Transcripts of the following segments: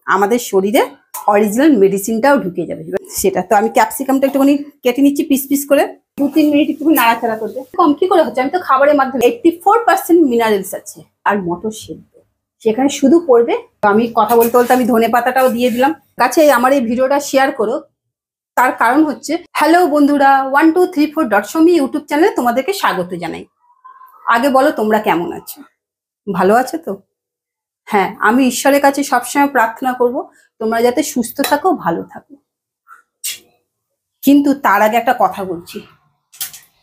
আমাদের শরীরে অরিজিনাল মেডিসিনটাও ঢুকে যাবে। সেটা তো আমি ক্যাপসিকামটা একটুখানি কেটে নিচ্ছি পিস পিস করে, 2-3 মিনিট একটু নাড়াচাড়া করবে। কম কি করে হচ্ছে, আমি তো খাবারের মাধ্যমে 84% মিনারেলস আছে। আর মটর সেদ্ধ সেখানে শুধু পড়বে। আমি কথা বলতে বলতে আমি ধনে পাতাটাও দিয়ে দিলাম। কাছে আমার এই ভিডিওটা শেয়ার করো, তার কারণ হচ্ছে, হ্যালো বন্ধুরা, 1234.shomi ইউটিউব চ্যানেলে তোমাদেরকে স্বাগত জানাই। আগে বলো তোমরা কেমন আছো, ভালো আছো তো? হ্যাঁ, আমি ঈশ্বরের কাছে সবসময় প্রার্থনা করব তোমরা যাতে সুস্থ থাকো, ভালো থাকো। কিন্তু তার আগে একটা কথা বলছি,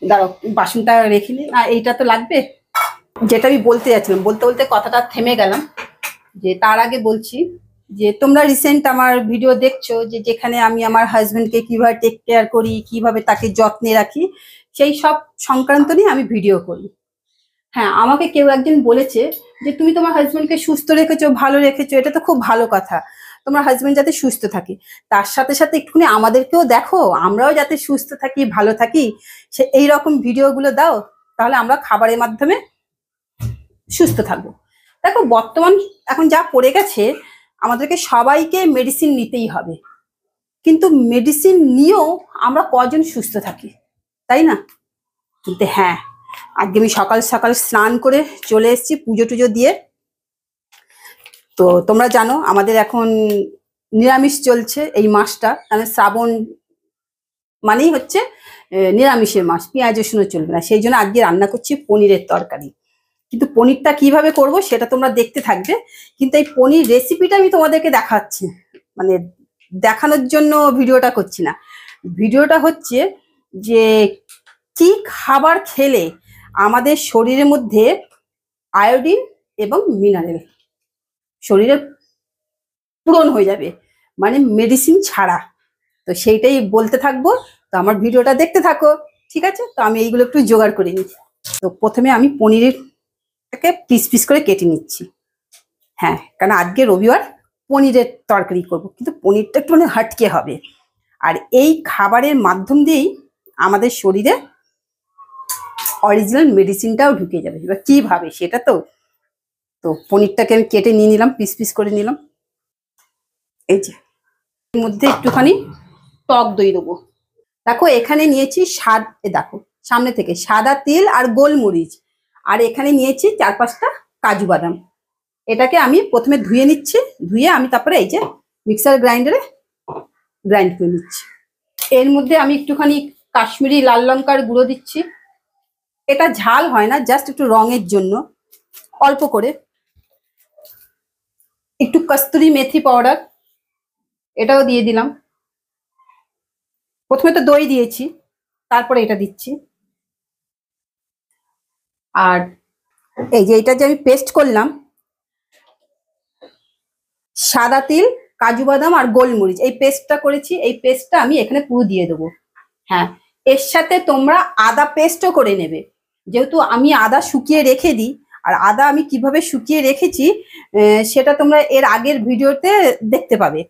দাঁড়াও বাসনটা রেখে নিই। আর এইটা তো লাগবে, যেটা আমি বলতে যাচ্ছিলাম, বলতে বলতে কথাটা থেমে গেলাম। যে তার আগে বলছি যে তোমরা রিসেন্ট আমার ভিডিও দেখছো, যে যেখানে আমি আমার হাজবেন্ডকে কিভাবে টেক কেয়ার করি, কিভাবে তাকে যত্নে রাখি, সেই সব সংক্রান্ত নিয়ে আমি ভিডিও করি। হ্যাঁ, আমাকে কেউ একজন বলেছে যে তুমি তোমার হাজবেন্ডকে সুস্থ রেখেছো, ভালো রেখেছো, এটা তো খুব ভালো কথা, তোমার হাজবেন্ড যাতে সুস্থ থাকে। তার সাথে সাথে একটুখানি আমাদেরকেও দেখো, আমরাও যাতে সুস্থ থাকি, ভালো থাকি, সে এইরকম ভিডিওগুলো দাও, তাহলে আমরা খাবারের মাধ্যমে সুস্থ থাকবো। দেখো বর্তমান এখন যা পড়ে গেছে, আমাদেরকে সবাইকে মেডিসিন নিতেই হবে, কিন্তু মেডিসিন নিয়েও আমরা কজন সুস্থ থাকি, তাই না? কিন্তু হ্যাঁ, আজকে আমি সকাল সকাল স্নান করে চলে এসেছি পুজো টুজো দিয়ে। তো তোমরা জানো আমাদের এখন নিরামিষ চলছে এই মাসটা, মানে শ্রাবণ মানেই হচ্ছে নিরামিষের মাস, পেঁয়াজ রসুনও চলবে না। সেই জন্য আজকে রান্না করছি পনিরের তরকারি। কিন্তু পনিরটা কিভাবে করব সেটা তোমরা দেখতে থাকবে। কিন্তু এই পনির রেসিপিটা আমি তোমাদেরকে দেখাচ্ছি, মানে দেখানোর জন্য ভিডিওটা করছি না। ভিডিওটা হচ্ছে যে কি খাবার খেলে আমাদের শরীরের মধ্যে আয়োডিন এবং মিনারেল শরীরে পূরণ হয়ে যাবে, মানে মেডিসিন ছাড়া। তো সেইটাই বলতে থাকবো, তো আমার ভিডিওটা দেখতে থাকো, ঠিক আছে? তো আমি এইগুলো একটু জোগাড় করে নিচ্ছি। তো প্রথমে আমি পনিরটাকে পিস পিস করে কেটে নিচ্ছি। হ্যাঁ, কারণ আজকে রবিবার পনিরের তরকারি করব, কিন্তু পনিরটা একটু মানে হাটকে হবে। আর এই খাবারের মাধ্যম দিয়েই আমাদের শরীরে অরিজিনাল মেডিসিনটাও ঢুকে যাবে। এবার কিভাবে সেটা তো তো পনিরটাকে আমি কেটে নিয়ে নিলাম, পিস পিস করে নিলাম। এই যে এর মধ্যে একটুখানি টক দই দেবো। দেখো এখানে নিয়েছি দেখো সামনে থেকে সাদা তিল আর গোলমরিচ, আর এখানে নিয়েছি 4-5টা কাজু বাদাম। এটাকে আমি প্রথমে ধুয়ে নিচ্ছি, ধুয়ে আমি তারপরে এই যে মিক্সার গ্রাইন্ডারে গ্রাইন্ড করে নিচ্ছি। এর মধ্যে আমি একটুখানি কাশ্মীরি লাল লঙ্কার গুঁড়ো দিচ্ছি। এটা ঝাল হয় না, জাস্ট একটু রঙের জন্য, অল্প করে। একটু কস্তুরি মেথি পাউডার, এটাও দিয়ে দিলাম। প্রথমে তো দই দিয়েছি, তারপরে এটা দিচ্ছি। আর এই যে এটা যে আমি পেস্ট করলাম, সাদা তিল, কাজু বাদাম আর গোলমরিচ, এই পেস্টটা করেছি, এই পেস্টটা আমি এখানে পুরো দিয়ে দেবো। হ্যাঁ, এর সাথে তোমরা আদা পেস্টও করে নেবে, যেহেতু আমি আদা শুকিয়ে রেখে দিই। আর আদা আমি কিভাবে শুকিয়ে রেখেছি সেটা তোমরা এর আগের ভিডিওতে দেখতে পাবে,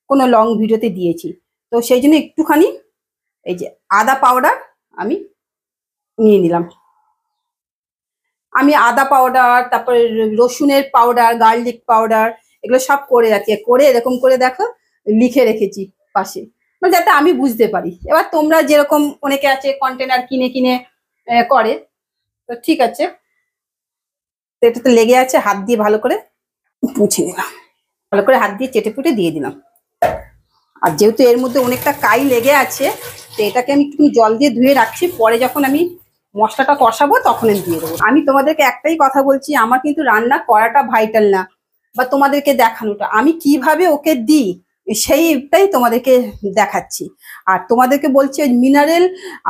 কোনো লং ভিডিওতে দিয়েছি। তো সেই জন্য একটুখানি এই যে আদা পাউডার আমি নিয়ে নিলাম। আমি আদা পাউডার, তারপরে রসুনের পাউডার, গার্লিক পাউডার, এগুলো সব করে রাখি, করে এরকম করে দেখো লিখে রেখেছি পাশে, মানে যাতে আমি বুঝতে পারি। এবার তোমরা যেরকম, অনেকে আছে কন্টেনার কিনে কিনে করে, তো ঠিক আছে। তো এটা তো লেগে আছে, হাত দিয়ে ভালো করে মুছে নিলাম, ভালো করে হাত দিয়ে চেটে পুটে দিয়ে দিলাম। আর যেহেতু এর মধ্যে অনেকটা কাই লেগে আছে, তো এটাকে আমি একটু জল দিয়ে ধুয়ে রাখছি, পরে যখন আমি মশলাটা কষাবো তখন আমি দিয়ে দেবো। আমি তোমাদেরকে একটাই কথা বলছি, আমার কিন্তু রান্না করাটা ভাইটাল না, বা তোমাদেরকে দেখানোটা, আমি কিভাবে ওকে দিই সেইটাই তোমাদেরকে দেখাচ্ছি। আর তোমাদেরকে বলছি ওই মিনারেল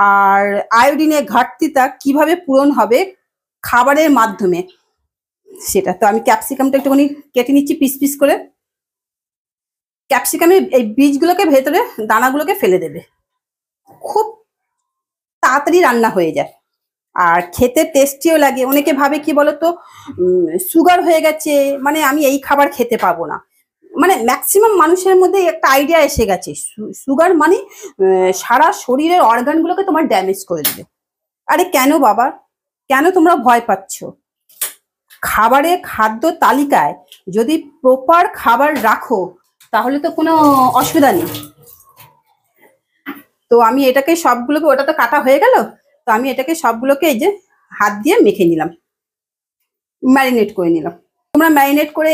আর আয়োডিনের ঘাটতিটা কিভাবে পূরণ হবে খাবারের মাধ্যমে, সেটা তো আমি ক্যাপসিকামটা একটুখানি কেটে নিচ্ছি পিস পিস করে। ক্যাপসিকামের এই বীজগুলোকে, ভেতরে দানাগুলোকে ফেলে দেবে, খুব তাড়াতাড়ি রান্না হয়ে যায়, আর খেতে টেস্টিও লাগে। অনেকে ভাবে কি বলতো, সুগার হয়ে গেছে মানে আমি এই খাবার খেতে পাবো না, মানে ম্যাক্সিমাম মানুষের মধ্যে একটা আইডিয়া এসে গেছে সুগার মানে সারা শরীরের অর্গানগুলোকে তোমার ড্যামেজ করে দেবে। আরে কেন বাবা, কেন তোমরা ভয় পাচ্ছ? খাদ্য তালিকায় যদি প্রপার খাবার রাখো, তাহলে তো কোনো অসুবিধা নেই। তো আমি এটাকে সবগুলোকে, ওটা তো কাটা হয়ে গেল, তো আমি এটাকে সবগুলোকে এই যে হাত দিয়ে মেখে নিলাম, ম্যারিনেট করে নিলাম। তোমরা ম্যারিনেট করে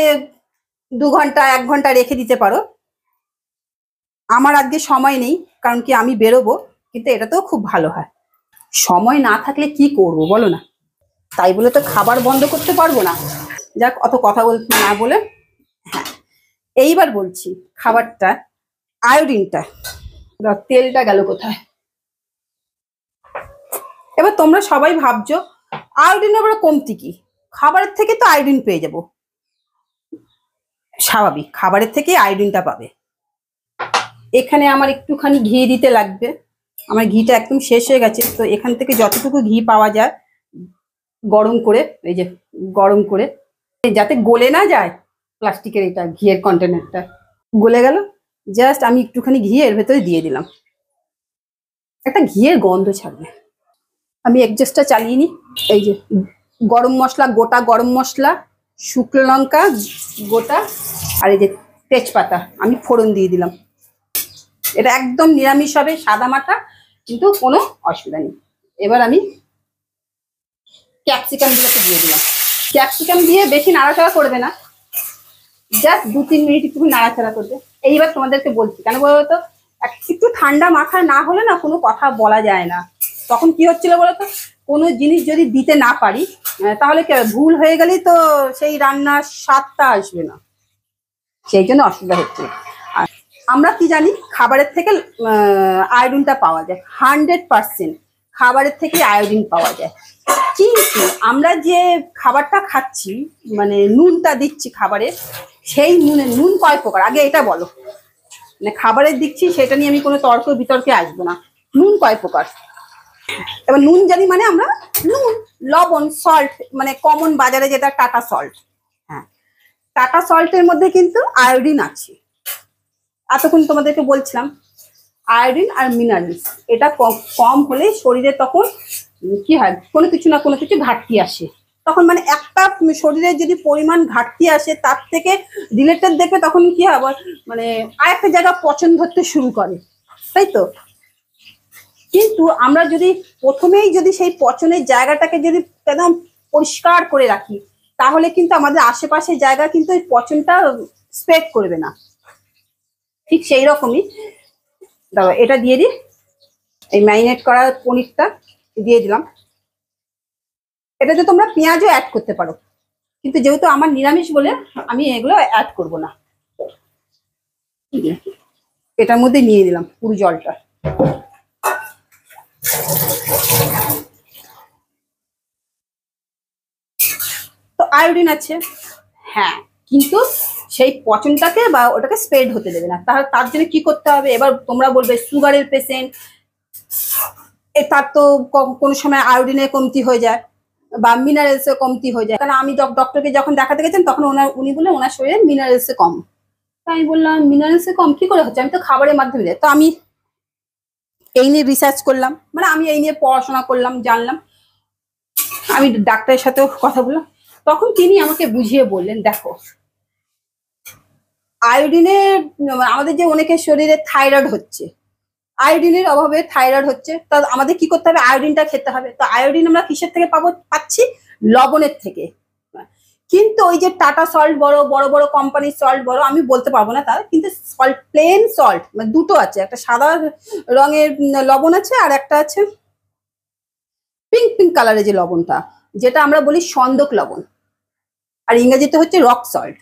2 ঘন্টা 1 ঘন্টা রেখে দিতে পারো। আমার আজকে সময় নেই, কারণ কি আমি বেরোবো, কিন্তু এটা তো খুব ভালো হয়। সময় না থাকলে কি করব বলো না, তাই বলে তো খাবার বন্ধ করতে পারবো না। যাক, অত কথা বলতে না বলে, হ্যাঁ এইবার বলছি খাবারটা, আয়োডিনটা, তেলটা গেল কোথায়। এবার তোমরা সবাই ভাবছো আয়োডিন আবার কমতি কি, খাবারের থেকে তো আয়োডিন পেয়ে যাব, স্বাভাবিক খাবারের থেকে আয়োডিনটা পাবে। এখানে আমার একটুখানি ঘি দিতে লাগবে, আমার ঘিটা একদম শেষ হয়ে গেছে, তো এখান থেকে যতটুকু ঘি পাওয়া যায় গরম করে, এই যে গরম করে, যাতে গলে না যায় প্লাস্টিকের এটা ঘিয়ের কন্টেনারটা, গলে গেল। জাস্ট আমি একটুখানি ঘি এর ভেতরে দিয়ে দিলাম, একটা ঘিয়ের গন্ধ ছাড়বে। আমি এডজাস্টটা চালিয়ে নিই। এই যে গরম মশলা, গোটা গরম মশলা, শুকনো লঙ্কা গোটা, আর এই যে তেজপাতা আমি ফোড়ন দিয়ে দিলাম। এটা একদম নিরামিষ হবে, সাদা মাটা, কিন্তু কোনো অসুবিধা নেই। এবার আমি ক্যাপসিকাম গুলোকে দিয়ে দিলাম। ক্যাপসিকাম দিয়ে বেশি নাড়াচাড়া করবে না, জাস্ট 2-3 মিনিট একটু নাড়াচাড়া করবে। এইবার তোমাদেরকে বলছি কেন বলতো, একটু ঠান্ডা মাথায় না হলে না কোনো কথা বলা যায় না। তখন কি হচ্ছিল বলতো, কোনো জিনিস যদি দিতে না পারি তাহলে কি ভুল হয়ে গেলেই তো সেই রান্নার স্বাদটা আসবে না, সেই জন্য অসুবিধা হচ্ছে। আর আমরা কি জানি, খাবারের থেকে আয়োডিনটা পাওয়া যায়, 100% খাবারের থেকে আয়োডিন পাওয়া যায়। কিন্তু আমরা যে খাবারটা খাচ্ছি, মানে নুনটা দিচ্ছি খাবারে, সেই নুন কয় প্রকার আগে এটা বলো। মানে খাবারের দিচ্ছি সেটা নিয়ে আমি কোনো তর্ক বিতর্কে আসবো না। নুন কয় প্রকার, এবার নুন জানি মানে আমরা নুন, লবণ, সল্ট, মানে কমন বাজারে যেটা টাটা সল্ট। হ্যাঁ, টাটা সল্টের মধ্যে কিন্তু আয়োডিন আছে। এতক্ষণ তোমাদেরকে বলছিলাম আয়োডিন আর মিনারেলস, এটা কম হলে শরীরে তখন কি হয়, কোনো কিছু না কোনো কিছু ঘাটতি আসে। তখন মানে একটা শরীরে যদি পরিমাণ ঘাটতি আসে, তার থেকে রিলেটেড দেখবে তখন কি হয়, মানে আরেকটা জায়গা পচন ধরতে শুরু করে, তাই তো। কিন্তু আমরা যদি প্রথমেই যদি সেই পচনের জায়গাটাকে যদি একদম পরিষ্কার করে রাখি, তাহলে কিন্তু আমাদের আশেপাশের জায়গা কিন্তু এই পচনটা স্প্রেড করবে না। ঠিক সেই রকমই দাও, এটা দিয়ে দিই, এই ম্যারিনেট করা পনিরটা দিয়ে দিলাম। এটাতে তোমরা পেঁয়াজও অ্যাড করতে পারো, কিন্তু যেহেতু আমার নিরামিষ বলে আমি এগুলো অ্যাড করব না। এটার মধ্যে নিয়ে দিলাম পুরো জলটা। তো আয়োডিন আছে, হ্যাঁ, কিন্তু সেই পচনটাকে বা ওটাকে স্প্রেড হতে দেবে না। তার জন্য কি করতে হবে, এবার তোমরা বলবে সুগারের পেশেন্ট, তার তো কোনো সময় আয়োডিনের কমতি হয়ে যায় বা মিনারেলসের কমতি হয়ে যায়। কারণ আমি ডক্টরকে যখন দেখাতে গেছেন তখন উনি বলে ওনার শরীরে মিনারেলসে কম। তাই আমি বললাম মিনারেলসে কম কি করে হচ্ছে, আমি তো খাবারের মাধ্যমে দেয়। তো আমি এই নিয়ে রিসার্চ করলাম, মানে আমি এই নিয়ে পড়াশোনা করলাম, জানলাম, আমি ডাক্তারের সাথেও কথা বললাম। তখন তিনি আমাকে বুঝিয়ে বললেন, দেখো আয়োডিনের, আমাদের যে অনেকের শরীরে থাইরয়েড হচ্ছে, আয়োডিনের অভাবে থাইরয়েড হচ্ছে, তা আমাদের কি করতে হবে, আয়োডিনটা খেতে হবে। তো আয়োডিন আমরা কিসের থেকে পাচ্ছি, লবণের থেকে। কিন্তু ওই যে টাটা সল্ট বড় বড় বড় কোম্পানির সল্ট বড়, আমি বলতে পারবো না তার, কিন্তু সল্ট, প্লেন সল্ট, মানে দুটো আছে, একটা সাদা রঙের লবণ আছে আর একটা আছে পিঙ্ক পিঙ্ক কালারের যে লবণটা, যেটা আমরা বলি সন্দক লবণ, আর ইংরেজিতে হচ্ছে রক সল্ট।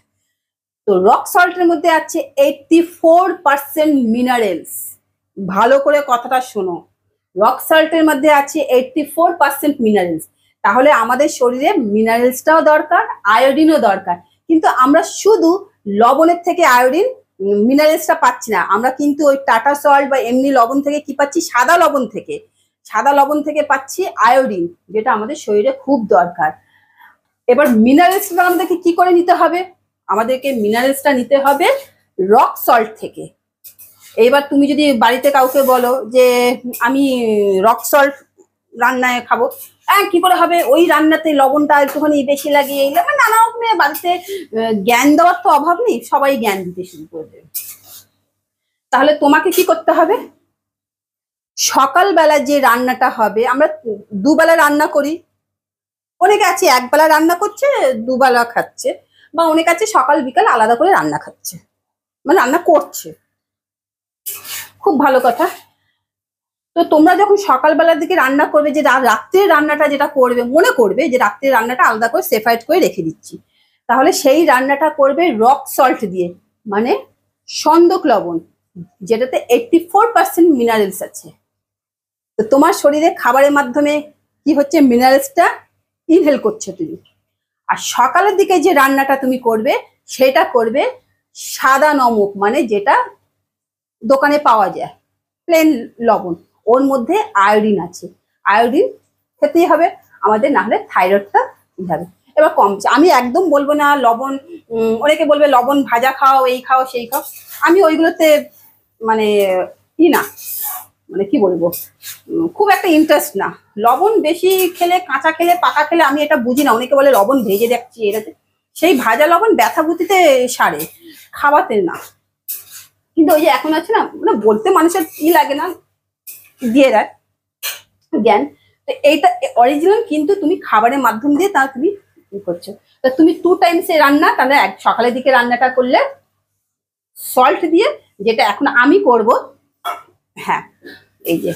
তো রক সল্টের মধ্যে আছে 84% মিনারেলস। ভালো করে কথাটা শোনো, রক সল্টের মধ্যে আছে 84% মিনারেলস। তাহলে আমাদের শরীরে মিনারেলসটাও দরকার, আয়োডিনও দরকার। কিন্তু আমরা শুধু লবণের থেকে আয়োডিন মিনারেলসটা পাচ্ছি না, আমরা কিন্তু ওই টাটা সল্ট বা এমনি লবণ থেকে কি পাচ্ছি, সাদা লবণ থেকে, সাদা লবণ থেকে পাচ্ছি আয়োডিন, যেটা আমাদের শরীরে খুব দরকার। এবার মিনারেলসটা আমাদেরকে কি করে নিতে হবে, আমাদেরকে মিনারেলসটা নিতে হবে রক সল্ট থেকে। এইবার তুমি যদি বাড়িতে কাউকে বলো যে আমি রক সল্ট রান্নায় খাবো, কি করে হবে, ওই রান্নাতে লবণটা একটুখানি বেশি লাগে, এই মানে নানা রকমের বাড়িতে জ্ঞান দেওয়ার তো অভাব নেই, সবাই জ্ঞান দিতে শুরু করে দেবে। তাহলে তোমাকে কি করতে হবে, সকালবেলা যে রান্নাটা হবে, আমরা দুবেলা রান্না করি, অনেকে আছে একবেলা রান্না করছে দুবেলা খাচ্ছে, বা অনেক আছে সকাল বিকাল আলাদা করে রান্না খাচ্ছে, মানে রান্না করছে, খুব ভালো কথা। তো তোমরা যখন সকালবেলার দিকে রান্না করবে, যে রাত্রের রান্নাটা যেটা করবে, মনে করবে যে রাত্রের রান্নাটা আলাদা করে সেপারেট করে রেখে দিচ্ছি, তাহলে সেই রান্নাটা করবে রক সল্ট দিয়ে, মানে সন্দক লবণ, যেটাতে 84% মিনারেলস আছে। তো তোমার শরীরে খাবারের মাধ্যমে কি হচ্ছে, মিনারেলসটা ইনহেল করছে তুমি। আর সকালের দিকে যে রান্নাটা তুমি করবে সেটা করবে সাদা নমক, মানে যেটা দোকানে পাওয়া যায়, প্লেন লবণ, ওর মধ্যে আয়োডিন আছে, আয়োডিন খেতেই হবে আমাদের, না হলে থাইরয়েডটা হবে। এবার কমছে, আমি একদম বলবো না লবণ, অনেকে বলবে লবণ ভাজা খাও, এই খাও সেই খাও, আমি ওইগুলোতে মানে কি না, মানে কি বলবো, খুব একটা ইন্টারেস্ট না। লবণ বেশি খেলে, কাঁচা খেলে, পাকা খেলে আমি এটা বুঝি না। অনেকে বলে লবণ ভেজে দেখছি, এটাতে সেই ভাজা লবণ ব্যথা বুতিতে সারে, খাওয়াতে না। কিন্তু ওই যে এখন আছে না, মানে বলতে মানুষের ই লাগে না, দিয়ে দেয় জ্ঞান। তো এইটা অরিজিনাল, কিন্তু তুমি খাবারের মাধ্যম দিয়ে তা তুমি করছো। তো তুমি 2 টাইমস রান্না, তাহলে সকালের দিকে রান্নাটা করলে সল্ট দিয়ে, যেটা এখন আমি করব, হ্যাঁ এই যে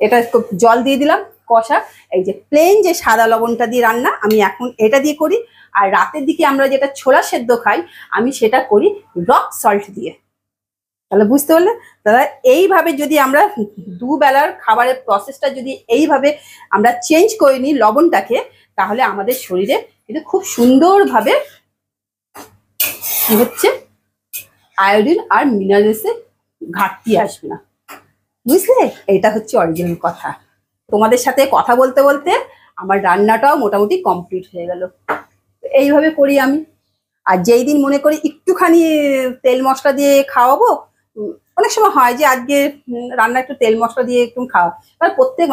এটা জল দিয়ে দিলাম কষা, এই যে প্লেন যে সাদা লবণটা দিয়ে রান্না আমি এখন এটা দিয়ে করি। আর রাতের দিকে আমরা যেটা ছোলা সেদ্ধ খাই, আমি সেটা করি রক সল্ট দিয়ে। তাহলে বুঝতে পারলে, তাহলে এইভাবে যদি আমরা দুবেলার খাবারের প্রসেসটা যদি এইভাবে আমরা চেঞ্জ করে নিই লবণটাকে, তাহলে আমাদের শরীরে কিন্তু খুব সুন্দরভাবে কি হচ্ছে, আয়োডিন আর মিনারেলসের ঘাটতি আসবে না, বুঝলে? এটা হচ্ছে অরিজিনাল কথা। তোমাদের সাথে কথা বলতে বলতে আমার রান্নাটাও মোটামুটি কমপ্লিট হয়ে গেল। এইভাবে করি আমি। আর যেই দিন মনে করি একটুখানি তেল মশলা দিয়ে খাওয়াবো, অনেক সময় হয় যে আজকে রান্না একটু তেল মশলা দিয়ে একটু খাওয়া, আর প্রত্যেক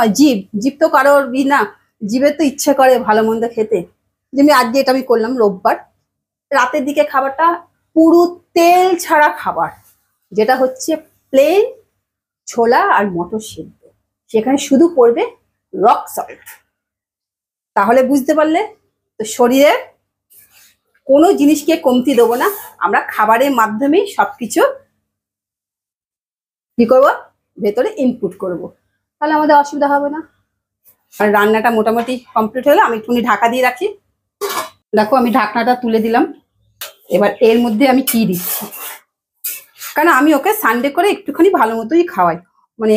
জীব তো কারোর না, জীবের তো ইচ্ছে করে ভালো মন্দ খেতে। যেমনি আজকে এটা আমি করলাম রোববার, রাতের দিকে খাবারটা পুরো তেল ছাড়া খাবার, যেটা হচ্ছে প্লেন ছোলা আর মটর সেদ্ধ, সেখানে শুধু পড়বে রক সল্ট। তাহলে বুঝতে পারলে, তো শরীরের কোনো জিনিসকে কমতি দেবো না, আমরা খাবারের মাধ্যমেই সবকিছু কি করবো, ভেতরে ইনপুট করব, তাহলে আমাদের অসুবিধা হবে না। আর রান্নাটা মোটামুটি কমপ্লিট হলো, আমি একটুখানি ঢাকা দিয়ে রাখি। দেখো আমি ঢাকনাটা তুলে দিলাম। এবার এর মধ্যে আমি কি দিচ্ছি, কারণ আমি ওকে সানডে করে একটুখানি ভালো মতোই খাওয়াই, মানে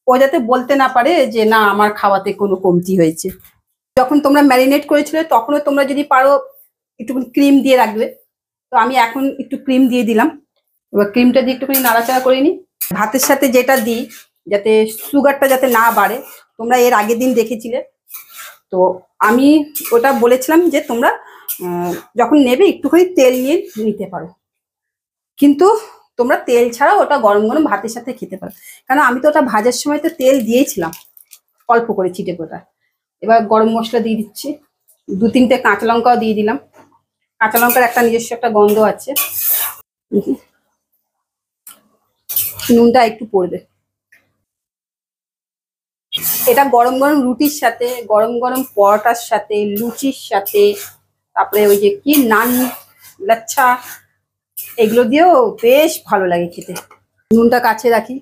ও যাতে বলতে না পারে যে না আমার খাওয়াতে কোনো কমতি হয়েছে। যখন তোমরা ম্যারিনেট করেছিলে তখনও তোমরা যদি পারো একটুখানি ক্রিম দিয়ে রাখবে, তো আমি এখন একটু ক্রিম দিয়ে দিলাম। এবার ক্রিমটা দিয়ে একটুখানি নাড়াচাড়া করে নিই। ভাতের সাথে যেটা দিই যাতে সুগারটা যাতে না বাড়ে, তোমরা এর আগের দিন দেখেছিলে, তো আমি ওটা বলেছিলাম যে তোমরা যখন নেবে একটুখানি তেল নিয়ে নিতে পারো, কিন্তু তোমরা তেল ছাড়াও ওটা গরম গরম ভাতের সাথে খেতে পারো। কারণ আমি তো ওটা ভাজার সময় তো তেল দিয়েছিলাম অল্প করে ছিটে ফোটা। এবার গরম মশলা দিয়ে দিচ্ছি, 2-3টে কাঁচা লঙ্কাও দিয়ে দিলাম। কাঁচা লঙ্কার একটা নিজস্ব একটা গন্ধ আছে। নুনটা একটু পড়বে। এটা গরম গরম রুটির সাথে, গরম গরম পরোটার সাথে, লুচির সাথে, তারপরে ওই যে কি নান, লাচ্ছা, এগুলো দিয়েও বেশ ভালো লাগে খেতে। নুনটা কাছে রাখি,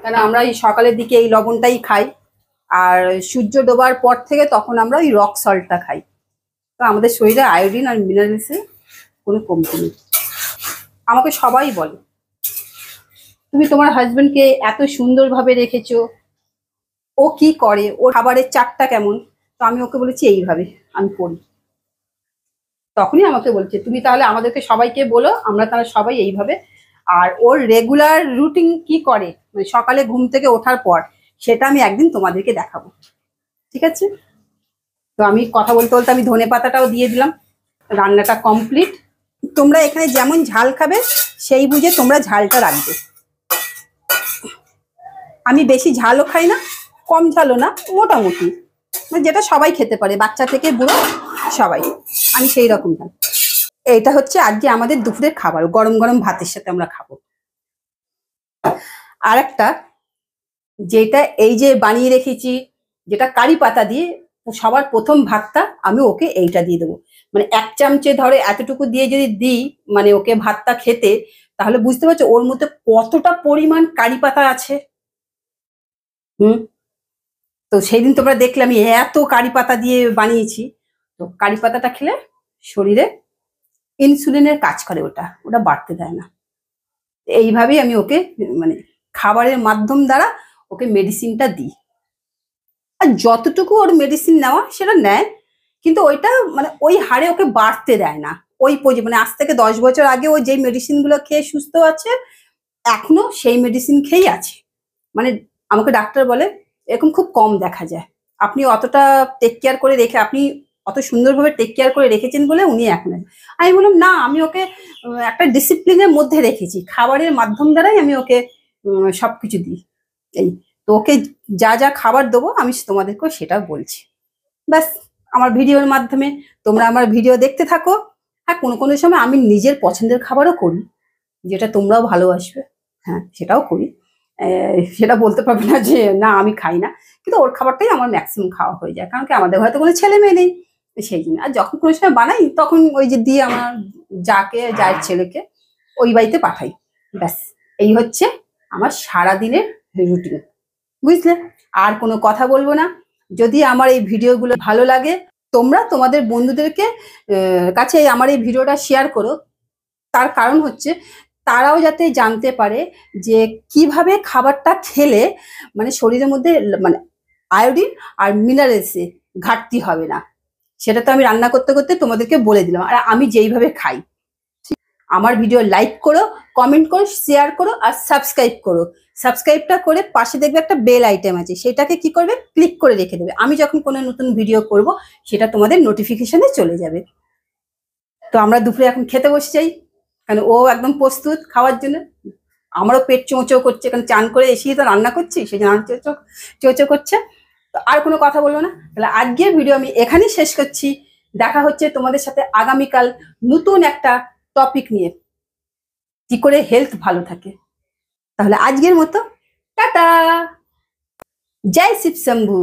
কারণ আমরা এই সকালের দিকে এই লবণটাই খাই, আর সূর্য ডোবার পর থেকে তখন আমরা ওই রক সল্টটা খাই। তো আমাদের শরীরে আয়োডিন আর মিনারেলসের কোনো কমতি নেই। আমাকে সবাই বলে তুমি তোমার হাজবেন্ডকে এত সুন্দরভাবে রেখেছো, ও কি করে, ওর খাবারের চাটটা কেমন? তো আমি ওকে বলেছি এইভাবে আমি করি। তখনই আমাকে বলছে তুমি তাহলে আমাদেরকে সবাইকে বলো, আমরা তাহলে সবাই এইভাবে। আর ওর রেগুলার রুটিন কি করে, মানে সকালে ঘুম থেকে ওঠার পর, সেটা আমি একদিন তোমাদেরকে দেখাবো, ঠিক আছে? তো আমি কথা বলতে বলতে আমি ধনে পাতাটাও দিয়ে দিলাম। রান্নাটা কমপ্লিট। তোমরা এখানে যেমন ঝাল খাবে সেই বুঝে তোমরা ঝালটা রাখবে। আমি বেশি ঝালও খাই না, কম ঝালও না, মোটামুটি মানে যেটা সবাই খেতে পারে, বাচ্চা থেকে বুড়ো সবাই। আমি সেই রকম ডাল। এইটা হচ্ছে আজকে আমাদের দুপুরের খাবার, গরম গরম ভাতের সাথে আমরা খাবো। আর একটা যেটা এই যে বানিয়ে রেখেছি, যেটা কারি পাতা দিয়ে, সবার প্রথম ভাতটা আমি ওকে এইটা দিয়ে দেবো। মানে 1 চামচে ধরে এতটুকু দিয়ে যদি দিই মানে ওকে ভাতটা খেতে, তাহলে বুঝতে পারছো ওর মধ্যে কতটা পরিমাণ কারি পাতা আছে। হুম। তো সেই দিন তোমরা দেখলে আমি এত কারি পাতা দিয়ে বানিয়েছি। তো কারি পাতাটা খেলে শরীরে ইনসুলিনের কাজ করে, ওটা ওটা বাড়তে দেয় না। এইভাবেই আমি ওকে মানে খাবারের মাধ্যম দ্বারা ওকে মেডিসিনটা দিই। আর যতটুকু ওর মেডিসিন নেওয়া সেটা নেয়, কিন্তু ওইটা মানে ওই হারে ওকে বাড়তে দেয় না। ওই মানে আজ থেকে 10 বছর আগে ও যেই মেডিসিনগুলো খেয়ে সুস্থ আছে, এখনো সেই মেডিসিন খেয়েই আছে। মানে আমাকে ডাক্তার বলে এরকম খুব কম দেখা যায়, আপনি অতটা টেক কেয়ার করে রেখে, আপনি অত সুন্দরভাবে টেক কেয়ার করে রেখেছেন বলে উনি এখন। আমি বললাম না, আমি ওকে একটা ডিসিপ্লিনের মধ্যে রেখেছি, খাবারের মাধ্যম দ্বারাই আমি ওকে সবকিছু দিই। এই তো ওকে যা যা খাবার দেবো আমি তোমাদেরকেও সেটাও বলছি। ব্যাস, আমার ভিডিওর মাধ্যমে তোমরা আমার ভিডিও দেখতে থাকো। হ্যাঁ, কোনো কোনো সময় আমি নিজের পছন্দের খাবারও করি, যেটা তোমরাও ভালোবাসবে। হ্যাঁ, সেটাও করি। সেটা বলতে পারবে না যে না আমি খাই না, কিন্তু ওর খাবারটাই আমার ম্যাক্সিমাম খাওয়া হয়ে যায়, কারণ কি আমাদের ঘরে তো কোনো ছেলে মেয়ে নেই, সেই জন্য। আর যখন কোনো সময় বানাই তখন ওই যে দিয়ে আমার যার ছেলেকে ওই বাড়িতে পাঠাই। ব্যাস, এই হচ্ছে আমার সারাদিনের রুটিন, বুঝলে? আর কোনো কথা বলবো না। যদি আমার এই ভিডিওগুলো ভালো লাগে, তোমরা তোমাদের বন্ধুদেরকে কাছে আমার এই ভিডিওটা শেয়ার করো। তার কারণ হচ্ছে তারাও যাতে জানতে পারে যে কিভাবে খাবারটা খেলে মানে শরীরের মধ্যে মানে আয়োডিন আর মিনারেলসে ঘাটতি হবে না। সেটা তো আমি রান্না করতে করতে তোমাদেরকে বলে দিলাম, আর আমি যেইভাবে খাই। আমার ভিডিও লাইক করো, কমেন্ট করো, শেয়ার করো আর সাবস্ক্রাইব করো। সাবস্ক্রাইবটা করে পাশে দেখবে একটা বেল আইটেম আছে, সেটাকে কি করবে, ক্লিক করে রেখে দেবে। আমি যখন কোনো নতুন ভিডিও করব সেটা তোমাদের নোটিফিকেশনে চলে যাবে। তো আমরা দুপুরে এখন খেতে বসে যাই, কারণ ও একদম প্রস্তুত খাওয়ার জন্য। আমারও পেট চোঁচো করছে, কারণ চান করে এসেই তো রান্না করছি, সেই জন্য চোঁচো করছে। তো আর কোনো কথা বলবো না, তাহলে আজকের ভিডিও আমি এখানেই শেষ করছি। দেখা হচ্ছে তোমাদের সাথে আগামীকাল নতুন একটা টপিক নিয়ে, কি করে হেলথ ভালো থাকে। তাহলে আজকের মতো টাটা, জয় শিব শম্ভু।